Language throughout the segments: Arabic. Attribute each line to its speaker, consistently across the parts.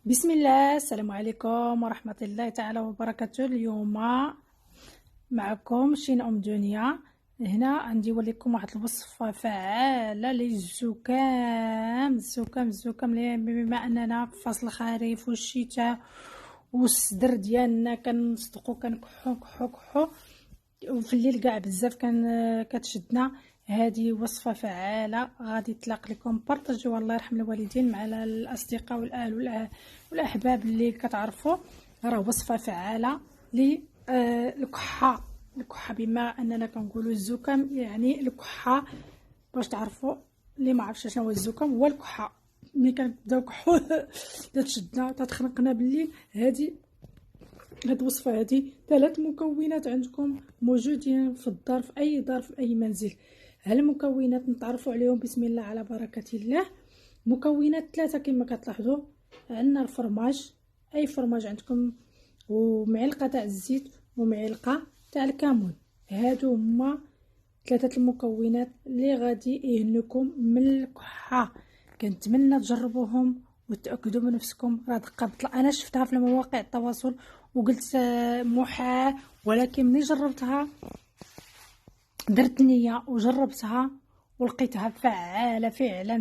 Speaker 1: بسم الله، السلام عليكم ورحمة الله تعالى وبركاته. اليوم معكم شين دنيا. هنا غندي نوريكم واحد الوصفة فعالة للزكام بما اننا في فصل الخريف والشتاء والصدر ديالنا كنصدقو كنكحو وفي الليل كاع بزاف كتشدنا. هذه وصفه فعاله غادي تلاق لكم، بارطاجيوها الله يرحم الوالدين مع الاصدقاء والاهل والاحباب اللي كتعرفوا. راه وصفه فعاله الكحه بما اننا كنقولوا الزكام يعني الكحه. باش تعرفوا اللي ما عرفش شنو هو الزكام، هو الكحه ملي كنبداو كحو تشدنا تتخنقنا بالليل. هاد الوصفه هذه 3 مكونات عندكم موجودين في الدار، في اي دار، في اي منزل. هالمكونات نتعرفوا عليهم بسم الله على بركه الله. مكونات 3 كما كتلاحظوا. عندنا الفرماج، اي فرماج عندكم، ومعلقه تاع الزيت ومعلقه تاع الكمون. هادو هما 3 المكونات اللي غادي يهنكم من الكحه. كنتمنى تجربوهم وتاكدوا من نفسكم. راه دقه بطل انا شفتها في مواقع التواصل وقلت محال، ولكن ملي جربتها درت نيه وجربتها ولقيتها فعاله،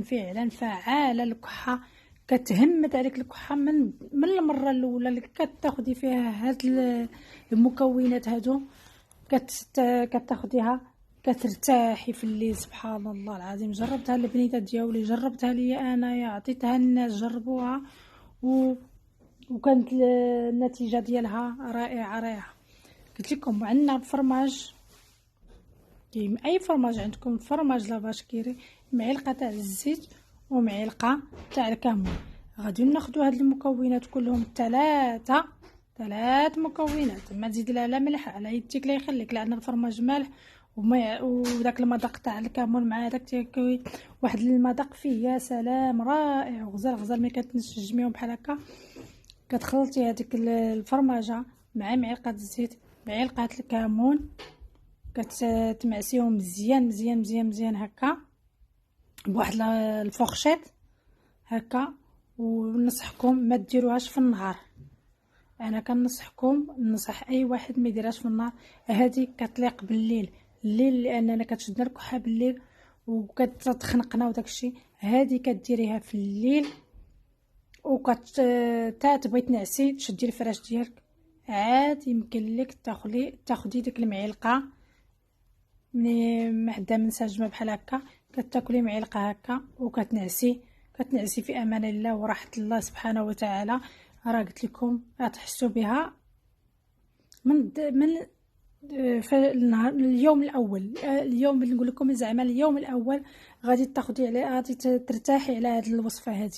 Speaker 1: فعلا فعاله. الكحه كتهمت عليك الكحه من المره الاولى اللي كتاخدي فيها هاد المكونات هادو، كتاخديها كترتاحي في الليل. سبحان الله العظيم. جربتها البنيته ديالي، جربتها ليا انايا، عطيتها الناس جربوها وكانت النتيجه ديالها رائعه. قلت لكم عندنا فرماج، اي فرماج عندكم، فرماج لافاش كيري، معلقه تاع الزيت ومعلقه تاع الكمون. غادي ناخذ هاد المكونات كلهم، 3 مكونات. ما تزيد لا ملح على يديك لا يخليك، لان الفرماج مالح وداك المذاق تاع الكمون مع داك تيكوي واحد المذاق فيه يا سلام رائع وغزال. ملي كتنجميهم بحال هكا كتخلطي هذيك الفرماجه مع معلقه الزيت معلقه الكمون، كتمعسيهم مزيان هكا بواحد الفورشيط هكا. ونصحكم ما ديروهاش في النهار، انا كنصحكم ننصح اي واحد ما يديرهاش في النهار. هذه كتليق بالليل لاننا كتشدنا الكحه بالليل وكتخنقنا وداكشي. هذه كديريها في الليل تا تبغي تنعسي تشدي الفراش ديالك، عاد يمكن لك تاخدي ديك المعلقه من حدا منسجمه بحال هكا، كتاكلي معلقه هكا وكتنعسي في امان الله وراحه الله سبحانه وتعالى. راه قلت لكم غتحسوا بها من في النهار اليوم الاول. اليوم اللي نقول لكم زعما اليوم الاول غادي تاخدي عليه، غادي ترتاحي على هذه الوصفه هذه.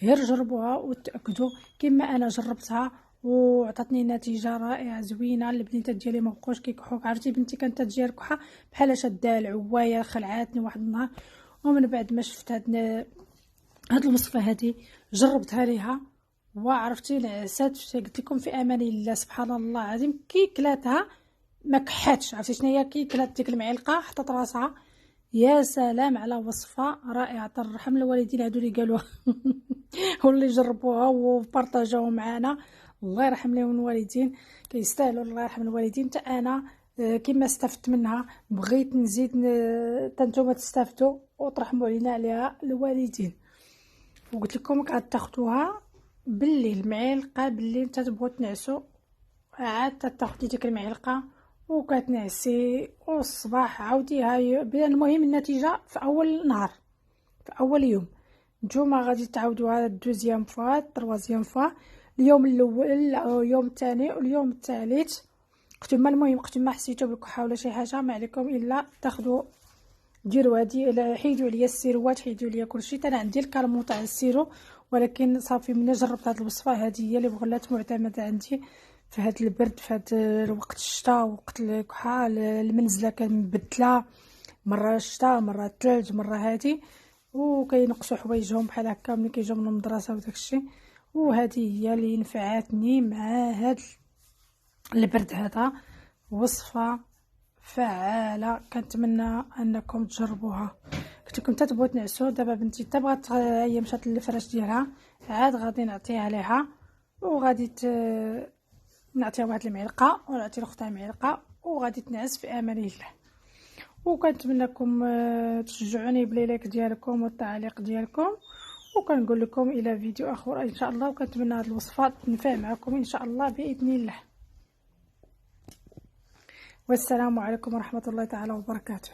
Speaker 1: غير جربوها وتاكدوا كما انا جربتها وعطاتني نتيجه رائعه زوينه. البنيتات ديالي ما بقاوش كيكحوا. عرفتي بنتي كانت تجي الكحه بحال شاده العوايه، خلعاتني واحد النهار، ومن بعد ما شفت هاد الوصفه هذه جربتها ليها وعرفتي نعسات. قلت لكم في امان الله سبحان الله العظيم. كي كلاتها ما كحاتش. عرفتي شنو هي؟ كي كلات ديك المعلقه حطت راسها. يا سلام على وصفه رائعه. ترحم الوالدين هادو اللي قالوها واللي جربوها وبارطاجوها معنا. الله يرحم لهم الوالدين، كيستاهلوا الله يرحم الوالدين. حتى انا كما استفدت منها بغيت نزيد نتوما تستافدوا وترحموا عليها الوالدين. وقلت لكم غتاخذوها بالليل، معلقه بالليل تتبغوا تنعسوا، عاد تاخدي ديك المعلقه وكتنعسي، والصباح عاوديها. المهم النتيجه في اول نهار، في اول يوم. نتوما غادي تعاودوها دوزيام فوا، تروازيام فوا، اليوم الاول، اليوم الثاني واليوم الثالث. كنتما المهم كنتما حسيتوا بالكحه ولا شي حاجه ما عليكم الا تاخذوا ديروا هادي. حيدوا ليا السيروات، حيدوا ليا كلشي. انا عندي الكالمون تاع السيرو، ولكن صافي ملي جربت هاد الوصفه هذه هي اللي ولات معتمده عندي في هاد البرد، في هاد الوقت الشتاء، وقت الكحه. المنزله كنبدلها مره الشتاء مره الثلج مره هادي، وكينقصوا حوايجهم بحال هكا ملي كيجيو من المدرسه وداكشي. وهذه هي اللي نفعاتني مع هاد البرد هذا. وصفه فعاله كنتمنى انكم تجربوها. قلت لكم تبغوا تنعسوا. دابا بنتي تبغات هي مشات للفراش ديالها، عاد غادي نعطيها ليها، وغادي نعطيها واحد المعلقه ونعطي لاختها معلقه، وغادي تنعس في امان الله. وكنتمنىكم تشجعوني باللايك ديالكم والتعليق ديالكم، وكنقول لكم الى فيديو اخر ان شاء الله. وكنتمنى هذه الوصفات تنفع معكم ان شاء الله باذن الله. والسلام عليكم ورحمه الله تعالى وبركاته.